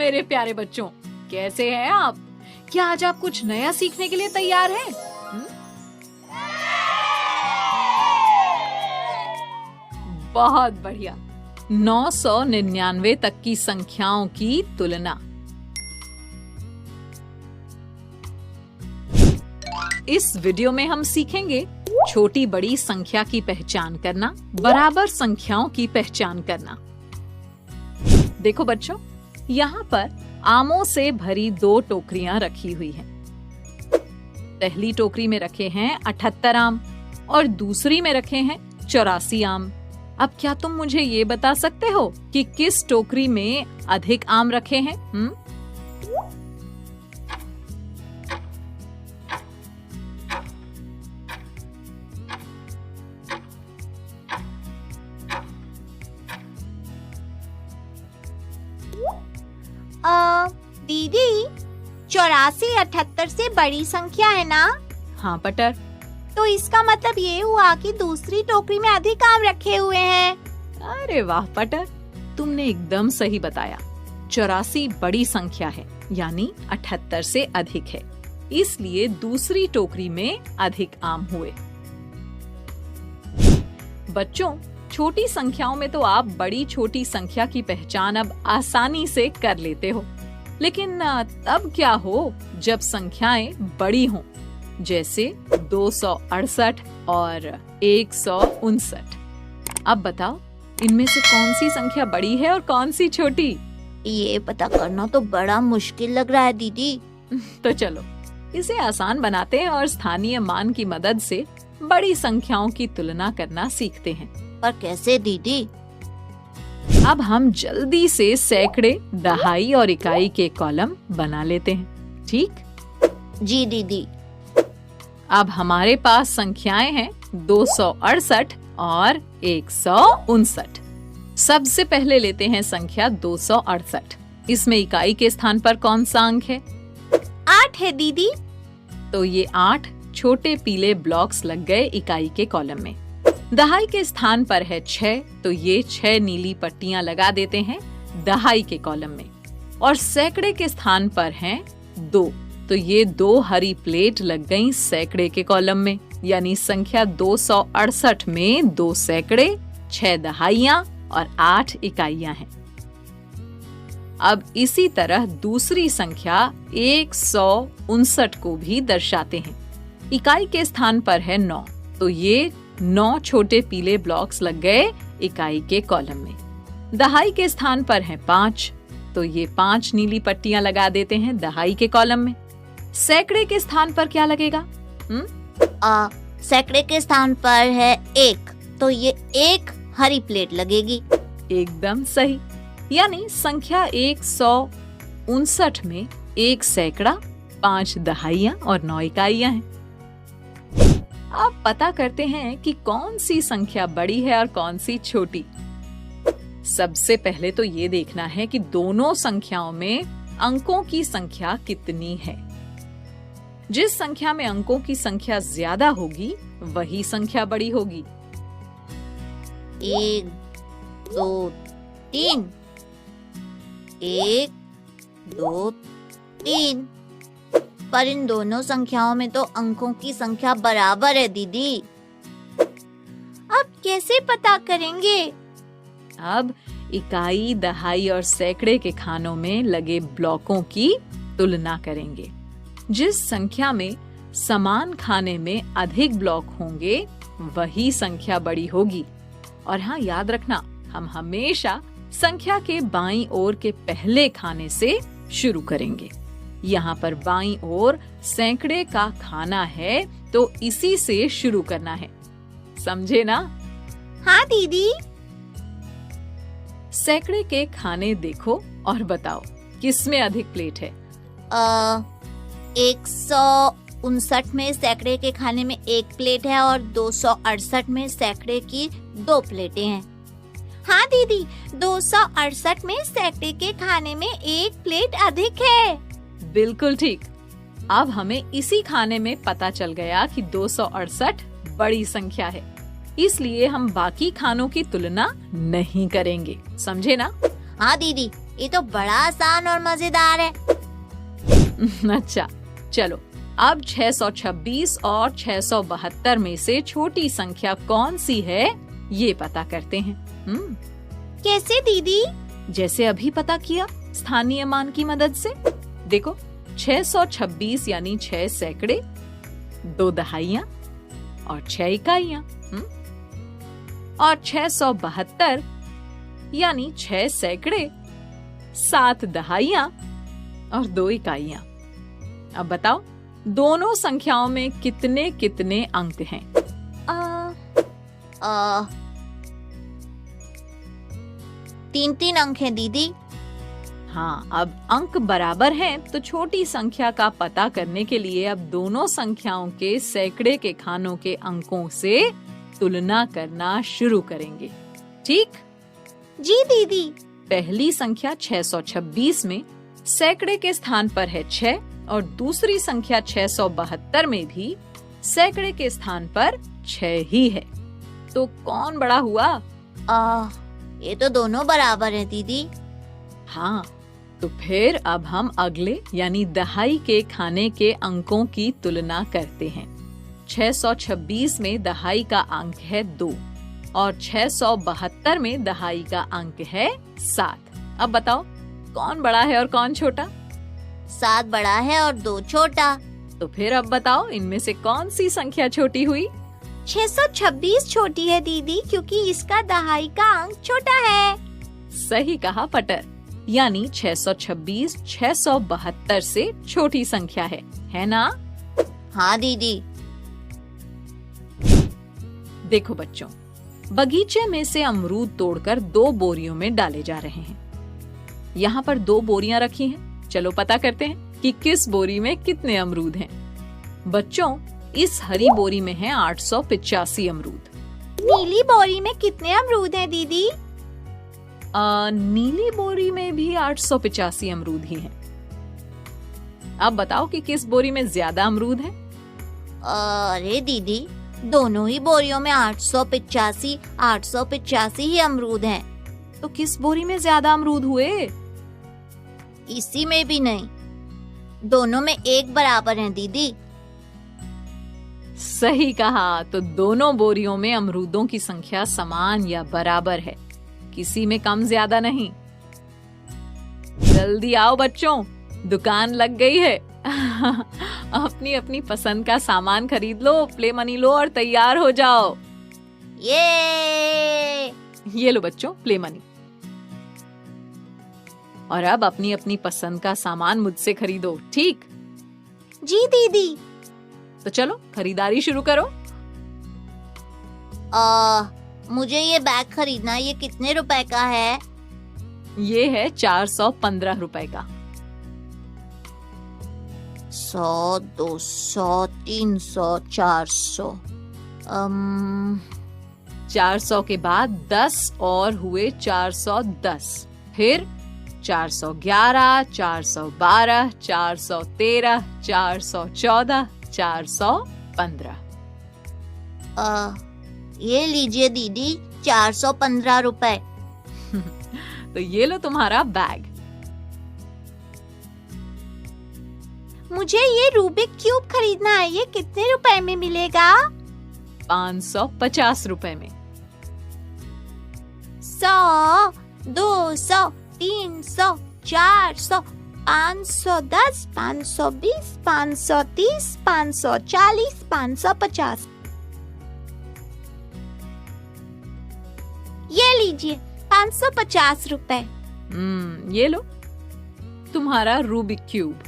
मेरे प्यारे बच्चों, कैसे हैं आप? क्या आज आप कुछ नया सीखने के लिए तैयार हैं? बहुत बढ़िया। 999 तक की संख्याओं की तुलना। इस वीडियो में हम सीखेंगे छोटी बड़ी संख्या की पहचान करना, बराबर संख्याओं की पहचान करना। देखो बच्चों, यहाँ पर आमों से भरी 2 टोकरियां रखी हुई हैं। पहली टोकरी में रखे हैं 78 आम और दूसरी में रखे हैं 84 आम। अब क्या तुम मुझे ये बता सकते हो कि किस टोकरी में अधिक आम रखे हैं? दीदी, 84 78 से बड़ी संख्या है ना? हाँ पटर। तो इसका मतलब ये हुआ कि दूसरी टोकरी में अधिक आम रखे हुए हैं। अरे वाह पटर, तुमने एकदम सही बताया। 84 बड़ी संख्या है, यानी 78 से अधिक है, इसलिए दूसरी टोकरी में अधिक आम हुए। बच्चों, छोटी संख्याओं में तो आप बड़ी छोटी संख्या की पहचान अब आसानी से कर लेते हो, लेकिन तब क्या हो जब संख्याएं बड़ी हों, जैसे 268 और 159। अब बताओ, इनमें से कौन सी संख्या बड़ी है और कौन सी छोटी? ये पता करना तो बड़ा मुश्किल लग रहा है दीदी। तो चलो इसे आसान बनाते हैं और स्थानीय मान की मदद से बड़ी संख्याओं की तुलना करना सीखते हैं। पर कैसे दीदी? अब हम जल्दी से सैकड़े, दहाई और इकाई के कॉलम बना लेते हैं, ठीक? जी दीदी। अब हमारे पास संख्याएं हैं 268 और 159। सबसे पहले लेते हैं संख्या 268। इसमें इकाई के स्थान पर कौन सा अंक है? 8 है दीदी। तो ये 8 छोटे पीले ब्लॉक्स लग गए इकाई के कॉलम में। दहाई के स्थान पर है 6, तो ये 6 नीली पट्टियां लगा देते हैं दहाई के कॉलम में। और सैकड़े के स्थान पर हैं 2, तो ये 2 हरी प्लेट लग गई सैकड़े के कॉलम में, यानी संख्या 268 में 2 सैकड़े, 6 दहाइयां और 8 इकाइयां हैं। अब इसी तरह दूसरी संख्या 159 को भी दर्शाते हैं। इकाई के स्थान पर है 9, तो ये 9 छोटे पीले ब्लॉक्स लग गए इकाई के कॉलम में। दहाई के स्थान पर है 5, तो ये 5 नीली पट्टियां लगा देते हैं दहाई के कॉलम में। सैकड़े के स्थान पर क्या लगेगा? सैकड़े के स्थान पर है 1, तो ये 1 हरी प्लेट लगेगी। एकदम सही, यानी संख्या 159 में 1 सैकड़ा, 5 दहाइयां और 9 इकाइयां हैं। अब पता करते हैं कि कौन सी संख्या बड़ी है और कौन सी छोटी। सबसे पहले तो ये देखना है कि दोनों संख्याओं में अंकों की संख्या कितनी है। जिस संख्या में अंकों की संख्या ज्यादा होगी, वही संख्या बड़ी होगी। 1 2 3, 1 2 3। पर इन दोनों संख्याओं में तो अंकों की संख्या बराबर है दीदी। अब कैसे पता करेंगे? अब इकाई, दहाई और सैकड़े के खानों में लगे ब्लॉकों की तुलना करेंगे। जिस संख्या में समान खाने में अधिक ब्लॉक होंगे, वही संख्या बड़ी होगी। और हाँ, याद रखना, हम हमेशा संख्या के बाईं ओर के पहले खाने से शुरू करेंगे। यहाँ पर बाईं ओर सैकड़े का खाना है, तो इसी से शुरू करना है, समझे ना? हाँ दीदी। सैकड़े के खाने देखो और बताओ किसमें अधिक प्लेट है? 159 में सैकड़े के खाने में 1 प्लेट है और 268 में सैकड़े की 2 प्लेटें हैं। हाँ दीदी, 268 में सैकड़े के खाने में 1 प्लेट अधिक है। बिल्कुल ठीक। अब हमें इसी खाने में पता चल गया कि 268 बड़ी संख्या है, इसलिए हम बाकी खानों की तुलना नहीं करेंगे, समझे ना? हाँ दीदी, ये तो बड़ा आसान और मजेदार है। अच्छा, चलो अब 626 और 672 में से छोटी संख्या कौन सी है ये पता करते हैं। कैसे दीदी? जैसे अभी पता किया स्थानीय मान की मदद से। देखो 626 यानी 6 सैकड़े, 2 दहाइयां और 6 इकाइयां। और 672 यानी 6 सैकड़े, 7 दहाइयां और 2 इकाइयां। अब बताओ दोनों संख्याओं में कितने कितने अंक हैं? 3 अंक हैं दीदी। हाँ, अब अंक बराबर हैं तो छोटी संख्या का पता करने के लिए अब दोनों संख्याओं के सैकड़े के खानों के अंकों से तुलना करना शुरू करेंगे। ठीक? जी दीदी। पहली संख्या 626 में सैकड़े के स्थान पर है 6 और दूसरी संख्या 672 में भी सैकड़े के स्थान पर 6 ही है। तो कौन बड़ा हुआ? ये तो दोनों बराबर है दीदी। हाँ, तो फिर अब हम अगले यानी दहाई के खाने के अंकों की तुलना करते हैं। 626 में दहाई का अंक है 2 और 672 में दहाई का अंक है 7। अब बताओ कौन बड़ा है और कौन छोटा? 7 बड़ा है और 2 छोटा। तो फिर अब बताओ इनमें से कौन सी संख्या छोटी हुई? 626 छोटी है दीदी, क्योंकि इसका दहाई का अंक छोटा है। सही कहा पटर, यानी 626 672 से छोटी संख्या है ना? हाँ दीदी। देखो बच्चों, बगीचे में से अमरूद तोड़कर 2 बोरियों में डाले जा रहे हैं। यहाँ पर 2 बोरियां रखी हैं। चलो पता करते हैं कि किस बोरी में कितने अमरूद हैं। बच्चों, इस हरी बोरी में है 885 अमरूद। नीली बोरी में कितने अमरूद हैं दीदी? नीली बोरी में भी 885 अमरूद ही हैं। अब बताओ कि किस बोरी में ज्यादा अमरूद हैं? अरे दीदी, दोनों ही बोरियों में 885 ही अमरूद हैं। तो किस बोरी में ज्यादा अमरूद हुए? इसी में भी नहीं, दोनों में एक बराबर हैं दीदी। सही कहा, तो दोनों बोरियों में अमरूदों की संख्या समान या बराबर है, किसी में कम ज्यादा नहीं। जल्दी आओ बच्चों, दुकान लग गई है। अपनी अपनी पसंद का सामान खरीद लो, प्ले मनी लो और तैयार हो जाओ। ये लो बच्चों प्ले मनी। और अब अपनी अपनी पसंद का सामान मुझसे खरीदो, ठीक? जी दीदी। तो चलो खरीदारी शुरू करो। मुझे ये बैग खरीदना है, ये कितने रुपए का है? ये है 415 रुपए का। 100, 200, 300, 400। 400 के बाद 10 और हुए 410, फिर 411, 412, 413, 414, 415। ये लीजिए दीदी, 415 रुपए। तो ये लो तुम्हारा बैग। मुझे ये रूबिक क्यूब खरीदना है, ये कितने रुपए में मिलेगा? 550 रुपए में। 100, 200, 300, 400, 510, 520, 530, 540, 550। ये लीजिए 550 रुपए। ये लो तुम्हारा रूबिक क्यूब।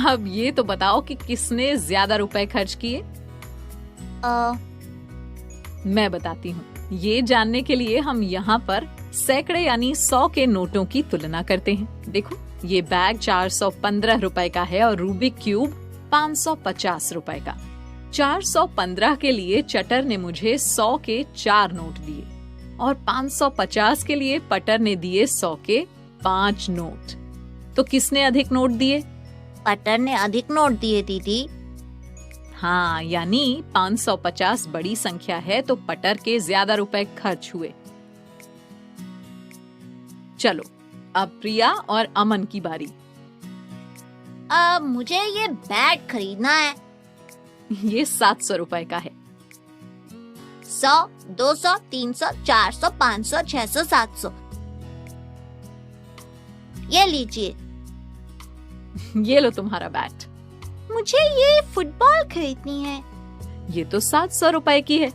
अब ये तो बताओ कि किसने ज्यादा रुपए खर्च किए? मैं बताती हूँ। ये जानने के लिए हम यहाँ पर सैकड़े यानी 100 के नोटों की तुलना करते हैं। देखो ये बैग 415 रुपए का है और रूबिक क्यूब 550 रुपए का। 415 के लिए चटर ने मुझे 100 के 4 नोट दिए और 550 के लिए पटर ने दिए 100 के 5 नोट। तो किसने अधिक नोट दिए? पटर ने अधिक नोट दिए दीदी। हाँ, यानी 550 बड़ी संख्या है तो पटर के ज्यादा रुपए खर्च हुए। चलो अब प्रिया और अमन की बारी। मुझे ये बैट खरीदना है। ये 700 रुपए का है। 100, 200, 300, 400, 500, 600, 700। ये लीजिए। ये लो तुम्हारा बैट। मुझे ये फुटबॉल खरीदनी है। ये तो 700 रुपए की है।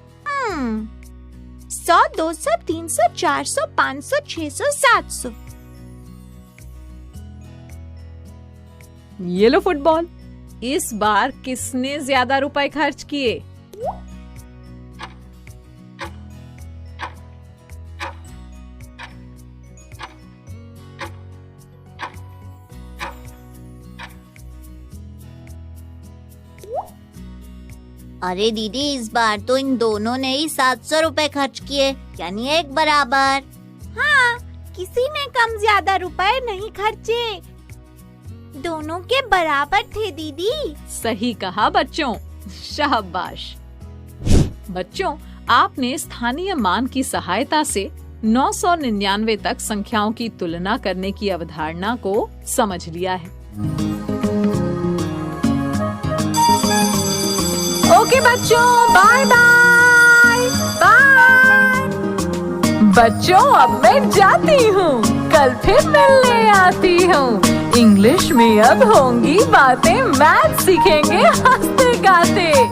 100, 200, 300, 400, 500, 600, 700। ये लो फुटबॉल। इस बार किसने ज्यादा रुपए खर्च किए? अरे दीदी, इस बार तो इन दोनों ने ही 700 रुपए खर्च किए, यानी एक बराबर। हाँ, किसी ने कम ज्यादा रुपए नहीं खर्चे, दोनों के बराबर थे दीदी। सही कहा बच्चों, शाबाश। बच्चों, आपने स्थानीय मान की सहायता से 999 तक संख्याओं की तुलना करने की अवधारणा को समझ लिया है। ओके बच्चों, बाय बाय बाय। बच्चों, अब मैं जाती हूँ, कल फिर मिलने आती हूँ। इंग्लिश में अब होंगी बातें, मैथ सीखेंगे हंसते गाते।